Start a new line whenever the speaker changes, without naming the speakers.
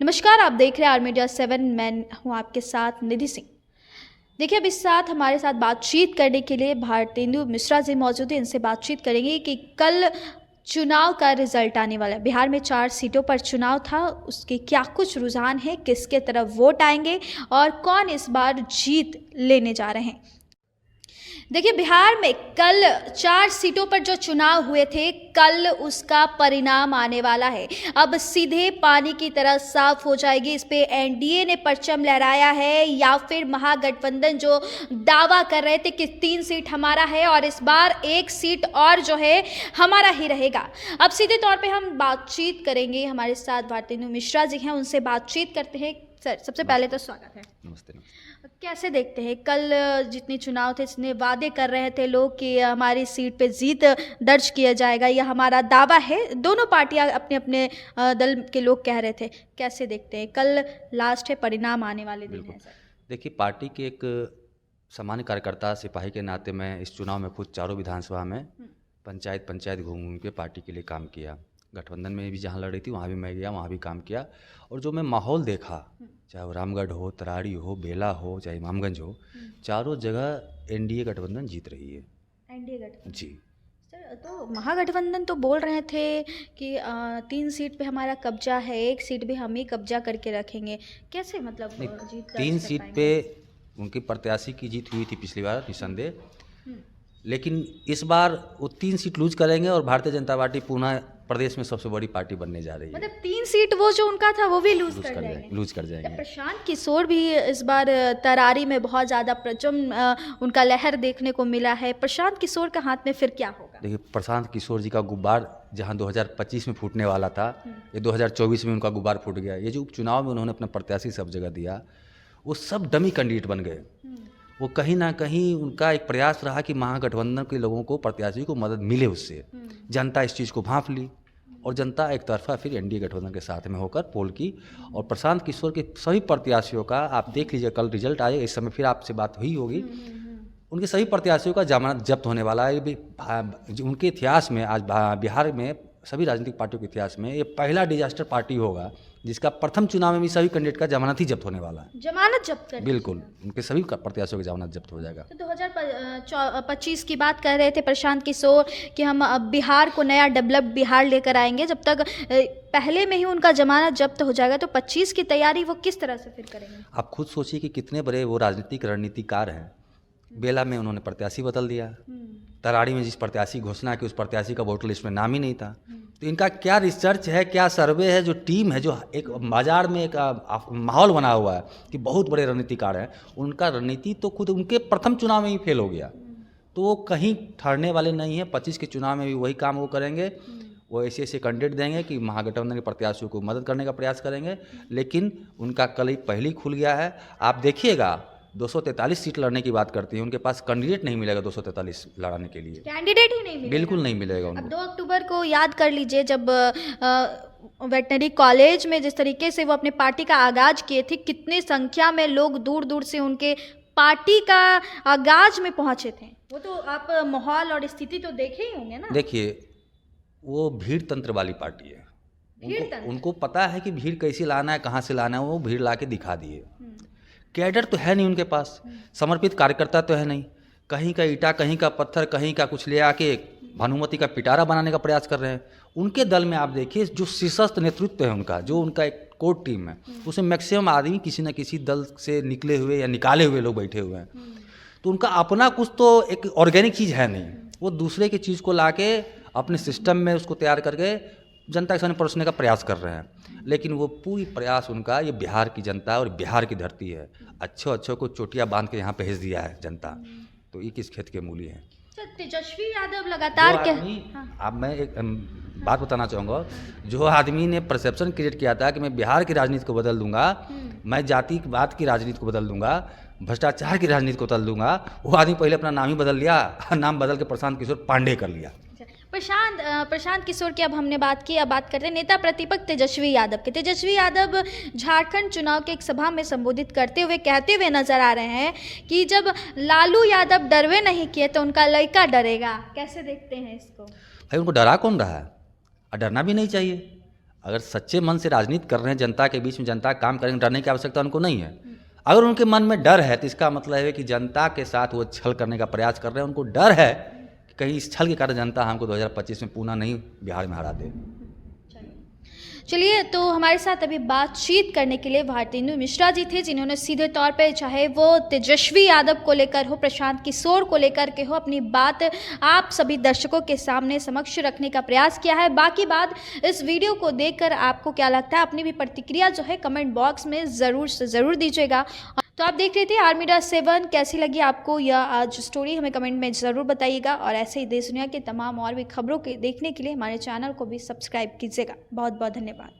नमस्कार, आप देख रहे हैं आर मीडिया 7। मैं हूं आपके साथ निधि सिंह। देखिए, अब इस साथ हमारे साथ बातचीत करने के लिए भारतेंदु मिश्रा जी मौजूद हैं। इनसे बातचीत करेंगे कि कल चुनाव का रिजल्ट आने वाला है। बिहार में 4 सीटों पर चुनाव था, उसके क्या कुछ रुझान है, किसके तरफ वोट आएंगे और कौन इस बार जीत लेने जा रहे हैं। देखिए, बिहार में कल 4 सीटों पर जो चुनाव हुए थे, कल उसका परिणाम आने वाला है। अब सीधे पानी की तरह साफ हो जाएगी। इस पे एनडीए ने परचम लहराया है या फिर महागठबंधन जो दावा कर रहे थे कि 3 सीट हमारा है और इस बार 1 सीट और जो है हमारा ही रहेगा। अब सीधे तौर पे हम बातचीत करेंगे। हमारे साथ भारतेंदु मिश्रा जी हैं, उनसे बातचीत करते हैं। सर, सबसे पहले तो स्वागत है।
नमस्ते।
कैसे देखते हैं कल जितने चुनाव थे, जितने वादे कर रहे थे लोग कि हमारी सीट पे जीत दर्ज किया जाएगा, यह हमारा दावा है, दोनों पार्टियां अपने अपने दल के लोग कह रहे थे, कैसे देखते हैं कल लास्ट है, परिणाम आने वाले दिन है?
देखिए, पार्टी के एक सामान्य कार्यकर्ता सिपाही के नाते मैं इस चुनाव में खुद चारों विधानसभा में पंचायत घूम घूम के पार्टी के लिए काम किया। गठबंधन में भी जहाँ लड़ रही थी वहाँ भी मैं गया, वहाँ भी काम किया। और जो मैं माहौल देखा, चाहे वो रामगढ़ हो, तराड़ी हो, बेला हो, चाहे इमामगंज हो, चारों जगह एनडीए गठबंधन जीत रही है।
एनडीए गठबंधन
जी
सर, तो महागठबंधन तो बोल रहे थे कि 3 सीट पे हमारा कब्जा है, 1 सीट भी हम ही कब्जा करके रखेंगे। कैसे मतलब जीत
3 सीट पे उनके प्रत्याशी की जीत हुई थी पिछली बार, निसंदेह। लेकिन इस बार वो 3 सीट लूज करेंगे और भारतीय जनता पार्टी पुनः प्रदेश में सबसे बड़ी पार्टी बनने जा रही है।
मतलब 3 सीट वो जो उनका था वो भी लूज कर जाएंगे। प्रशांत किशोर भी इस बार तरारी में बहुत ज़्यादा उनका लहर देखने को मिला है। प्रशांत किशोर का हाथ में फिर क्या होगा?
देखिए, प्रशांत किशोर जी का गुब्बार जहां 2025 में फूटने वाला था, ये 2024 में उनका गुब्बार फूट गया। ये जो उपचुनाव में उन्होंने अपना प्रत्याशी सब जगह दिया, वो सब डमी कैंडिडेट बन गए। वो कहीं ना कहीं उनका एक प्रयास रहा कि महागठबंधन के लोगों को, प्रत्याशी को मदद मिले उससे। जनता इस चीज़ को भांप ली और जनता एक तरफा फिर एनडीए गठबंधन के साथ में होकर पोल की। और प्रशांत किशोर के सभी प्रत्याशियों का आप देख लीजिए, कल रिजल्ट आए, इस समय फिर आपसे बात हुई होगी। उनके सभी प्रत्याशियों का जमानत जब्त होने वाला है। उनके इतिहास में, आज बिहार में सभी राजनीतिक पार्टियों के इतिहास में ये पहला डिजास्टर पार्टी होगा जिसका प्रथम चुनाव में भी सभी कैंडिडेट का जमानत ही जब्त होने वाला है।
जमानत जब्त कर?
बिल्कुल, उनके सभी प्रत्याशियों की जमानत जब्त हो जाएगा।
तो 2025 की बात कर रहे थे प्रशांत किशोर कि हम अब बिहार को नया डेवलप बिहार लेकर आएंगे। जब तक पहले में ही उनका जमानत जब्त हो जाएगा तो 25 की तैयारी वो किस तरह से फिर करेंगे?
आप खुद सोचिए कि कितने बड़े वो राजनीतिक रणनीतिकार हैं। बेला में उन्होंने प्रत्याशी बदल दिया, तराड़ी में जिस प्रत्याशी घोषणा की उस प्रत्याशी का वोटर लिस्ट में नाम ही नहीं था। तो इनका क्या रिसर्च है, क्या सर्वे है, जो टीम है, जो एक बाजार में एक माहौल बना हुआ है कि बहुत बड़े रणनीतिकार हैं, उनका रणनीति तो खुद उनके प्रथम चुनाव में ही फेल हो गया। तो वो कहीं ठहरने वाले नहीं हैं। 25 के चुनाव में भी वही काम वो करेंगे। वो ऐसे ऐसे कैंडिडेट देंगे कि महागठबंधन के प्रत्याशियों को मदद करने का प्रयास करेंगे। लेकिन उनका कल ही पहले खुल गया है। आप देखिएगा, 243 सीट लड़ने की बात करती है, उनके पास कैंडिडेट नहीं मिलेगा 243 लड़ाने के लिए।
कैंडिडेट ही नहीं मिलेगा?
बिल्कुल नहीं मिलेगा उनको।
अब 2 अक्टूबर को याद कर लीजिए, जब वेटनरी कॉलेज में जिस तरीके से वो अपने पार्टी का आगाज किए थे, कितनी संख्या में लोग दूर दूर से उनके पार्टी का आगाज में पहुंचे थे। वो तो आप माहौल और स्थिति तो देखे ही होंगे ना।
देखिए, वो भीड़ तंत्र वाली पार्टी है। उनको पता है कि भीड़ कैसे लाना है, कहाँ से लाना है। वो भीड़ ला के दिखा दिए। कैडर तो है नहीं उनके पास, समर्पित कार्यकर्ता तो है नहीं। कहीं का ईटा, कहीं का पत्थर, कहीं का कुछ ले आके भानुमति का पिटारा बनाने का प्रयास कर रहे हैं। उनके दल में आप देखिए, जो शीर्षस्थ नेतृत्व है उनका, जो उनका एक कोर टीम है, उसमें मैक्सिमम आदमी किसी न किसी दल से निकले हुए या निकाले हुए लोग बैठे हुए हैं। तो उनका अपना कुछ तो एक ऑर्गेनिक चीज़ है नहीं। वो दूसरे की चीज़ को ला के अपने सिस्टम में उसको तैयार करके जनता के सामने परोसने का प्रयास कर रहे हैं। लेकिन वो पूरी प्रयास उनका, ये बिहार की जनता और बिहार की धरती है। अच्छे को चोटियाँ बांध के यहाँ भेज दिया है जनता। तो ये किस खेत के मूली हैं?
तेजस्वी यादव लगातार
अब मैं एक बात बताना चाहूँगा। जो आदमी ने परसेप्शन क्रिएट किया था कि मैं बिहार की राजनीति को बदल दूंगा, मैं जातिवाद की राजनीति को बदल दूंगा, भ्रष्टाचार की राजनीति को बदल दूंगा, वो आदमी पहले अपना नाम ही बदल लिया। नाम बदल के प्रशांत किशोर पांडे कर लिया।
प्रशांत किशोर की अब हमने बात की। अब बात करते हैं नेता प्रतिपक्ष तेजस्वी यादव के। तेजस्वी यादव झारखंड चुनाव के एक सभा में संबोधित करते हुए कहते हुए नजर आ रहे हैं कि जब लालू यादव डरवे नहीं किए तो उनका लड़का डरेगा। कैसे देखते हैं इसको?
भाई, उनको डरा कौन रहा है? और डरना भी नहीं चाहिए। अगर सच्चे मन से राजनीति कर रहे हैं, जनता के बीच में जनता का काम करेंगे, डरने की आवश्यकता उनको नहीं है। अगर उनके मन में डर है तो इसका मतलब है कि जनता के साथ वो छल करने का प्रयास कर रहे हैं। उनको डर है कि कहीं इस छल के कारण जनता हमको 2025 में पुनः नहीं बिहार में हरा दे।
चलिए, तो हमारे साथ अभी बातचीत करने के लिए भारतेंदु मिश्रा जी थे, जिन्होंने सीधे तौर पे, चाहे वो तेजस्वी यादव को लेकर हो, प्रशांत किशोर को लेकर के हो, अपनी बात आप सभी दर्शकों के सामने समक्ष रखने का प्रयास किया है। बाकी बात इस वीडियो को देखकर आपको क्या लगता है, अपनी भी प्रतिक्रिया जो है कमेंट बॉक्स में ज़रूर से ज़रूर दीजिएगा। तो आप देख रहे थे आर मीडिया 7। कैसी लगी आपको यह आज स्टोरी, हमें कमेंट में ज़रूर बताइएगा। और ऐसे ही देश दुनिया के तमाम और भी खबरों के देखने के लिए हमारे चैनल को भी सब्सक्राइब कीजिएगा। बहुत बहुत धन्यवाद।